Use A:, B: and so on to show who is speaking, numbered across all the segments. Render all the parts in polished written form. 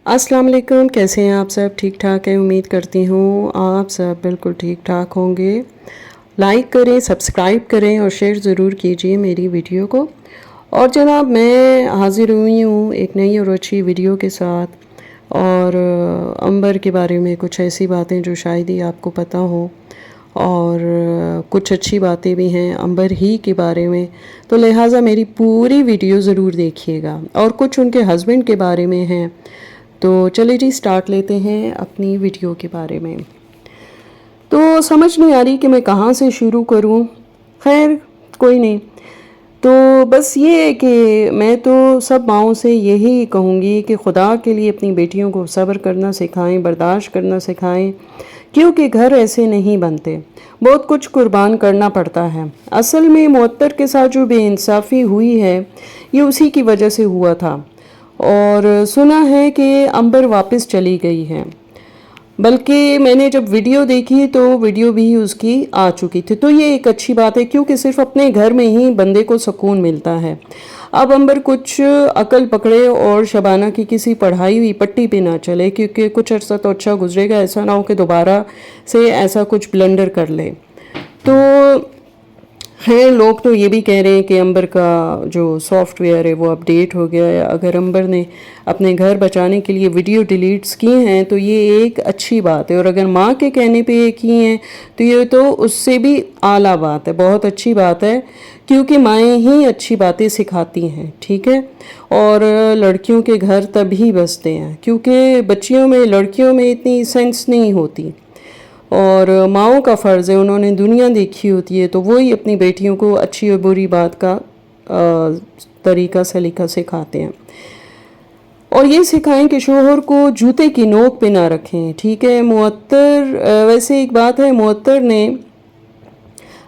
A: अस्सलाम वालेकुम। कैसे हैं आप सब? ठीक ठाक हैं? उम्मीद करती हूँ आप सब बिल्कुल ठीक ठाक होंगे। लाइक करें, सब्सक्राइब करें और शेयर ज़रूर कीजिए मेरी वीडियो को। और जनाब, मैं हाज़िर हुई हूँ एक नई और अच्छी वीडियो के साथ, और अंबर के बारे में कुछ ऐसी बातें जो शायद ही आपको पता हो, और कुछ अच्छी बातें भी हैं अंबर ही के बारे में। तो लिहाजा मेरी पूरी वीडियो ज़रूर देखिएगा। और कुछ उनके हस्बैंड के बारे में हैं। तो चलिए जी, स्टार्ट लेते हैं अपनी वीडियो के बारे में। तो समझ नहीं आ रही कि मैं कहाँ से शुरू करूँ। खैर, कोई नहीं। तो बस ये है कि मैं तो सब माँओं से यही कहूँगी कि खुदा के लिए अपनी बेटियों को सब्र करना सिखाएं, बर्दाश्त करना सिखाएं, क्योंकि घर ऐसे नहीं बनते। बहुत कुछ कुर्बान करना पड़ता है। असल में मुअत्तर के साथ जो बेइंसाफ़ी हुई है, ये उसी की वजह से हुआ था। और सुना है कि अंबर वापस चली गई है। बल्कि मैंने जब वीडियो देखी तो वीडियो भी उसकी आ चुकी थी। तो ये एक अच्छी बात है, क्योंकि सिर्फ अपने घर में ही बंदे को सुकून मिलता है। अब अंबर कुछ अकल पकड़े और शबाना की किसी पढ़ाई हुई पट्टी पे ना चले, क्योंकि कुछ अर्सा तो अच्छा गुजरेगा, ऐसा ना हो कि दोबारा से ऐसा कुछ ब्लंडर कर ले। तो हैं लोग तो ये भी कह रहे हैं कि अंबर का जो सॉफ्टवेयर है वो अपडेट हो गया है। अगर अंबर ने अपने घर बचाने के लिए वीडियो डिलीट्स की हैं तो ये एक अच्छी बात है, और अगर माँ के कहने पे ये की हैं तो ये तो उससे भी आला बात है, बहुत अच्छी बात है, क्योंकि माएँ ही अच्छी बातें सिखाती हैं। ठीक है। और लड़कियों के घर तभी बसते हैं, क्योंकि बच्चियों में, लड़कियों में इतनी सेंस नहीं होती, और माँओं का फ़र्ज़ है, उन्होंने दुनिया देखी होती है, तो वही अपनी बेटियों को अच्छी और बुरी बात का तरीका सलीका सिखाते हैं। और ये सिखाएं कि शोहर को जूते की नोक पे ना रखें। ठीक है। मुअत्तर, वैसे एक बात है, मुअत्तर ने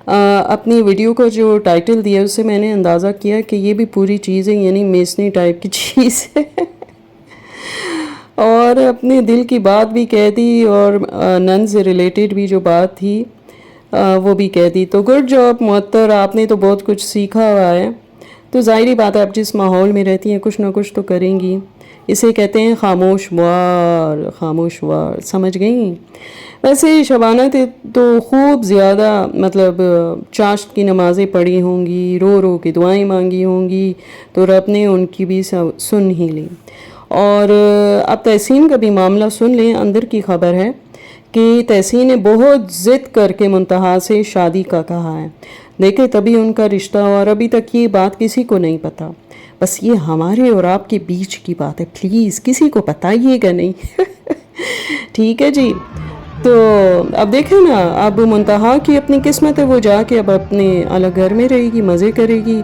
A: अपनी वीडियो का जो टाइटल दिया उससे मैंने अंदाज़ा किया कि ये भी पूरी चीज़ है, यानी मेसनी टाइप की चीज़ है। और अपने दिल की बात भी कह दी, और नन से रिलेटेड भी जो बात थी वो भी कह दी। तो गुड जॉब मुअत्तर, आपने तो बहुत कुछ सीखा हुआ है। तो ज़ाहिरी बात है, आप जिस माहौल में रहती हैं कुछ ना कुछ तो करेंगी। इसे कहते हैं खामोश वार, खामोश वार, समझ गई। वैसे शबाना तो खूब ज़्यादा, मतलब चाश्त की नमाज़ें पढ़ी होंगी, रो रो के दुआएं मांगी होंगी, तो रब ने उनकी भी सुन ही ली। और अब तहसीन का भी मामला सुन लें। अंदर की खबर है कि तहसीन ने बहुत ज़िद करके मुंतहा से शादी का कहा है। देखे तभी उनका रिश्ता, और अभी तक ये बात किसी को नहीं पता। बस ये हमारे और आपके बीच की बात है, प्लीज़ किसी को बताइएगा नहीं। ठीक है जी। तो अब देखें ना, अब मुंतहा की अपनी किस्मत है, वो जाके अब अपने अलग घर में रहेगी, मज़े करेगी,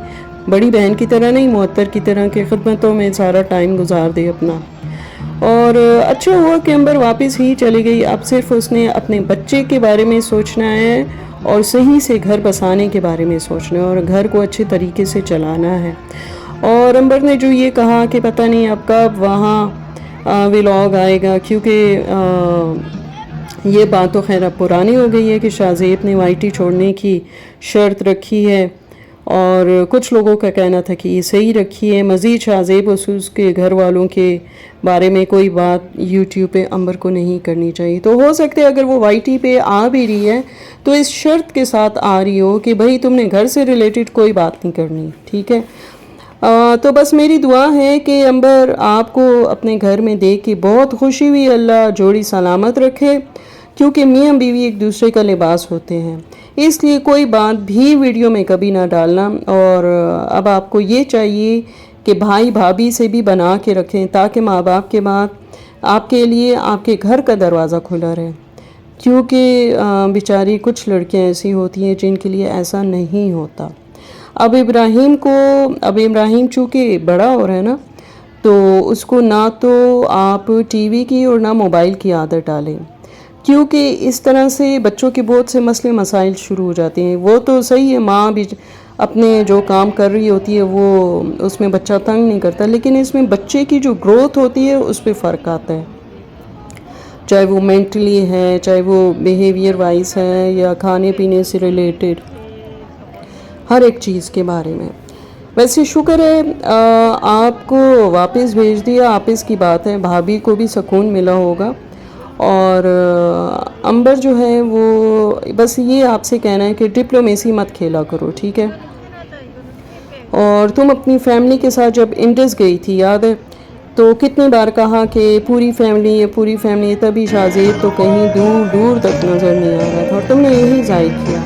A: बड़ी बहन की तरह नहीं, मुअत्तर की तरह के खिदमतों में सारा टाइम गुजार दे अपना। और अच्छा हुआ कि अंबर वापस ही चली गई। अब सिर्फ उसने अपने बच्चे के बारे में सोचना है, और सही से घर बसाने के बारे में सोचना है, और घर को अच्छे तरीके से चलाना है। और अंबर ने जो ये कहा कि पता नहीं अब कब वहाँ व्लॉग आएगा, क्योंकि ये बात तो खैर अब पुरानी हो गई है कि शाहज़ेब ने वाईटी छोड़ने की शर्त रखी है, और कुछ लोगों का कहना था कि ये सही रखी है। मज़ीद शाहज़ेब और उसके घर वालों के बारे में कोई बात यूट्यूब पे अंबर को नहीं करनी चाहिए। तो हो सकता है अगर वो वाईटी पे आ भी रही है तो इस शर्त के साथ आ रही हो कि भाई तुमने घर से रिलेटेड कोई बात नहीं करनी। ठीक है। तो बस मेरी दुआ है कि अंबर आपको अपने घर में देख के बहुत खुशी हुई, अल्लाह जोड़ी सलामत रखे, क्योंकि मियाँ बीवी एक दूसरे का लिबास होते हैं। इसलिए कोई बात भी वीडियो में कभी ना डालना। और अब आपको ये चाहिए कि भाई भाभी से भी बना के रखें, ताकि माँ बाप के बाद आपके लिए आपके घर का दरवाज़ा खुला रहे, क्योंकि बेचारी कुछ लड़कियाँ ऐसी होती हैं जिनके लिए ऐसा नहीं होता। अब इब्राहिम चूँकि बड़ा हो रहा है ना, तो उसको ना तो आप टीवी की और ना मोबाइल की आदत डालें, क्योंकि इस तरह से बच्चों के बहुत से मसले मसाइल शुरू हो जाते हैं। वो तो सही है, माँ भी अपने जो काम कर रही होती है वो उसमें बच्चा तंग नहीं करता, लेकिन इसमें बच्चे की जो ग्रोथ होती है उस पर फ़र्क आता है, चाहे वो मेंटली है, चाहे वो बिहेवियर वाइज है, या खाने पीने से रिलेटेड हर एक चीज़ के बारे में। वैसे शुक्र है آپ کو واپس بھیج دیا, آپس کی بات ہے, بھابھی کو بھی سکون ملا ہوگا. اور امبر جو ہے وہ بس یہ آپ سے کہنا ہے کہ ڈپلومیسی مت کھیلا کرو, ٹھیک ہے. اور تم اپنی فیملی کے ساتھ جب انڈس گئی تھی یاد ہے, تو کتنی بار کہا کہ پوری فیملی ہے پوری فیملی ہے, تبھی شاہزیب تو کہیں دور دور تک نظر نہیں آ رہا تھا, اور تم نے یہی ظاہر کیا.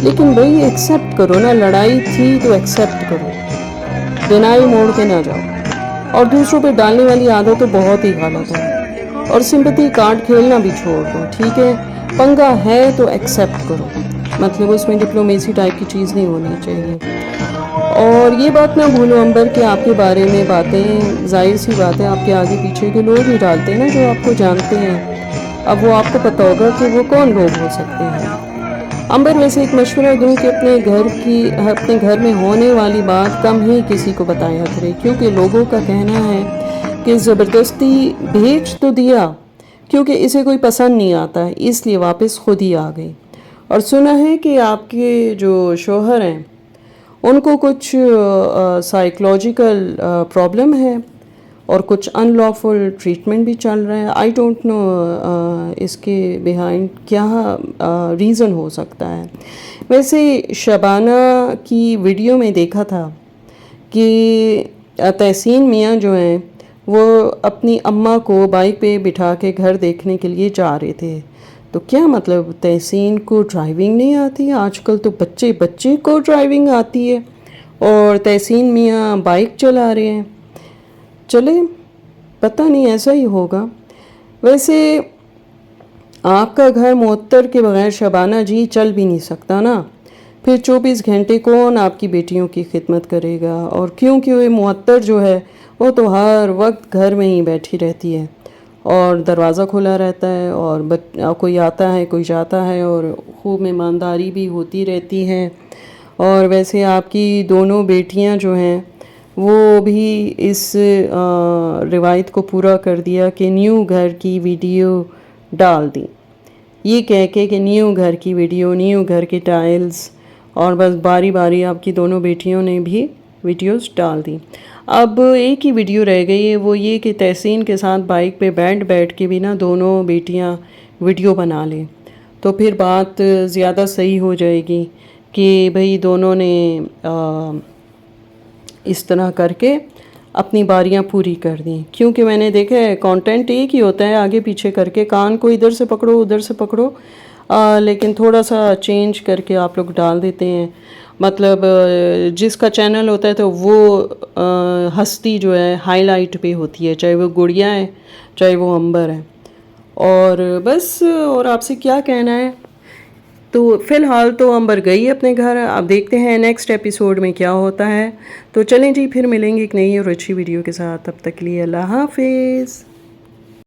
A: لیکن بھئی ایکسیپٹ کرو نا, لڑائی تھی تو ایکسیپٹ کرو, ڈینائی موڑ کے نہ جاؤ. اور دوسروں پہ ڈالنے والی عادت تو بہت ہی غلط ہے. اور سمپتی کارڈ کھیلنا بھی چھوڑ دو, ٹھیک ہے. پنگا ہے تو ایکسیپٹ کرو, مطلب اس میں ڈپلومیسی ٹائپ کی چیز نہیں ہونی چاہیے. اور یہ بات نہ بھولو امبر کہ آپ کے بارے میں باتیں ظاہر سی بات ہے آپ کے آگے پیچھے کے لوگ ہی ڈالتے ہیں نا جو آپ کو جانتے ہیں. اب وہ آپ کو پتہ ہوگا کہ وہ کون لوگ ہو سکتے ہیں. امبر ویسے ایک مشورہ دوں کہ اپنے گھر میں ہونے والی بات کم ہی کسی کو بتایا کرے, کیونکہ لوگوں کا کہنا ہے کہ زبردستی بھیج تو دیا کیونکہ اسے کوئی پسند نہیں آتا, اس لیے واپس خود ہی آ گئی. اور سنا ہے کہ آپ کے جو شوہر ہیں ان کو کچھ سائیکولوجیکل پرابلم ہے اور کچھ ان لافل ٹریٹمنٹ بھی چل رہا ہے. آئی ڈونٹ نو اس کے بیہائنڈ کیا ریزن ہو سکتا ہے. ویسے شبانہ کی ویڈیو میں دیکھا تھا کہ تحسین میاں جو ہیں وہ اپنی اماں کو بائک پہ بٹھا کے گھر دیکھنے کے لیے جا رہے تھے. تو کیا مطلب تحسین کو ڈرائیونگ نہیں آتی؟ آج کل تو بچے کو ڈرائیونگ آتی ہے اور تحسین میاں بائک چلا رہے ہیں. چلے پتہ نہیں ایسا ہی ہوگا. ویسے آپ کا گھر معطر کے بغیر شبانہ جی چل بھی نہیں سکتا نا, پھر 24 گھنٹے کون آپ کی بیٹیوں کی خدمت کرے گا؟ اور کیونکہ معطر جو ہے وہ تو ہر وقت گھر میں ہی بیٹھی رہتی ہے اور دروازہ کھلا رہتا ہے اور کوئی آتا ہے کوئی جاتا ہے اور خوب مہمانداری بھی ہوتی رہتی ہے. اور ویسے آپ کی دونوں بیٹیاں جو ہیں وہ بھی اس روایت کو پورا کر دیا کہ نیو گھر کی ویڈیو ڈال دی, یہ کہہ کے کہ نیو گھر کی ویڈیو, نیو گھر کے ٹائلز, اور بس باری باری آپ کی دونوں بیٹیوں نے بھی ویڈیوز ڈال دی. اب ایک ہی ویڈیو رہ گئی ہے, وہ یہ کہ تحسین کے ساتھ بائک پہ بیٹھ کے بھی نا دونوں بیٹیاں ویڈیو بنا لیں, تو پھر بات زیادہ صحیح ہو جائے گی کہ بھئی دونوں نے اس طرح کر کے اپنی باریاں پوری کر دیں. کیونکہ میں نے دیکھا ہے کانٹینٹ ایک ہی ہوتا ہے, آگے پیچھے کر کے کان کو ادھر سے پکڑو ادھر سے پکڑو, لیکن تھوڑا سا چینج کر کے آپ لوگ ڈال دیتے ہیں. مطلب جس کا چینل ہوتا ہے تو وہ ہستی جو ہے ہائی لائٹ پہ ہوتی ہے, چاہے وہ گڑیا ہے چاہے وہ امبر ہے. اور بس اور آپ سے کیا کہنا ہے. تو فی الحال تو امبر گئی اپنے گھر, اب دیکھتے ہیں نیکسٹ ایپیسوڈ میں کیا ہوتا ہے. تو چلیں جی پھر ملیں گے ایک نئی اور اچھی ویڈیو کے ساتھ, تب تک کے لیے اللہ حافظ.